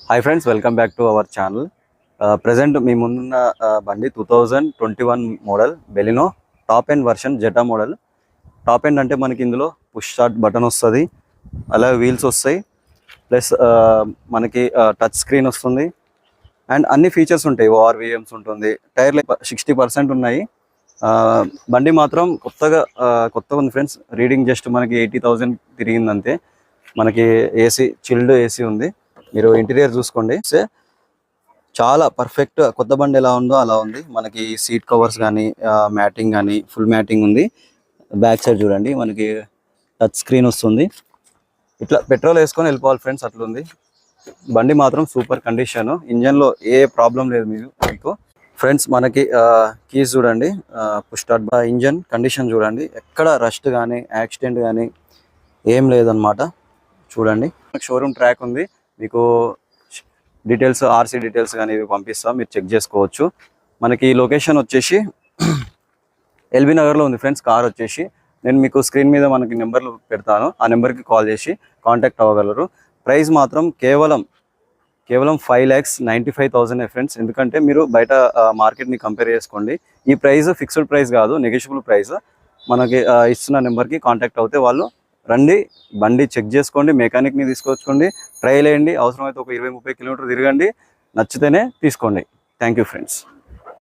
Hi friends, welcome back to our channel. Present మీ ముందున్న బండి 2021 model Baleno top end version Zeta model. Top end అంటే మనకి ఇందులో పుష్ స్టార్ట్ బటన్ వస్తుంది, అలాగే వీల్స్ వస్తాయి, ప్లస్ మనకి టచ్ స్క్రీన్ వస్తుంది అండ్ అన్ని ఫీచర్స్ ఉంటాయి. ఓఆర్విఎమ్స్ ఉంటుంది, టైర్లు 60% ఉన్నాయి. బండి మాత్రం కొత్తగా ఉంది ఫ్రెండ్స్. రీడింగ్ జస్ట్ మనకి 80,000 తిరిగిందంతే. మనకి ఏసీ, చిల్డ్ ఏసీ ఉంది. మీరు ఇంటీరియర్ చూసుకోండి, చాలా పర్ఫెక్ట్ కొత్త బండి ఎలా ఉందో అలా ఉంది. మనకి సీట్ కవర్స్ కానీ మ్యాటింగ్ కానీ ఫుల్ మ్యాటింగ్ ఉంది. బ్యాక్ సైడ్ చూడండి, మనకి టచ్ స్క్రీన్ వస్తుంది. ఇట్లా పెట్రోల్ వేసుకొని వెళ్ళిపోవాలి ఫ్రెండ్స్, అట్లుంది. బండి మాత్రం సూపర్ కండిషన్. ఇంజన్లో ఏ ప్రాబ్లం లేదు మీకు ఫ్రెండ్స్. మనకి కీస్ చూడండి, పుష్ స్టార్ట్. ఇంజన్ కండిషన్ చూడండి, ఎక్కడ రస్ట్ కానీ యాక్సిడెంట్ కానీ ఏం లేదనమాట. చూడండి, షోరూమ్ ట్రాక్ ఉంది. మీకు డీటెయిల్స్, ఆర్సీ డీటెయిల్స్ కానీ ఇవి పంపిస్తాం, మీరు చెక్ చేసుకోవచ్చు. మనకి లొకేషన్ వచ్చేసి ఎల్బీ నగర్లో ఉంది ఫ్రెండ్స్. కార్ వచ్చేసి నేను మీకు స్క్రీన్ మీద మనకి నెంబర్లు పెడతాను, ఆ నెంబర్కి కాల్ చేసి కాంటాక్ట్ అవ్వగలరు. ప్రైస్ మాత్రం కేవలం 5,95,000 ఫ్రెండ్స్. ఎందుకంటే మీరు బయట మార్కెట్ని కంపేర్ చేసుకోండి. ఈ ప్రైస్ ఫిక్స్డ్ ప్రైస్ కాదు, నెగోషియబుల్ ప్రైస్. మనకి ఇస్తున్న నెంబర్కి కాంటాక్ట్ అవుతే వాళ్ళు రండి, బండి చెక్ చేసుకోండి, మెకానిక్ని తీసుకొచ్చుకోండి, ట్రైల్ వేయండి. అవసరమైతే ఒక 20-30 కిలోమీటర్ తిరగండి, నచ్చితేనే తీసుకోండి. Thank you friends.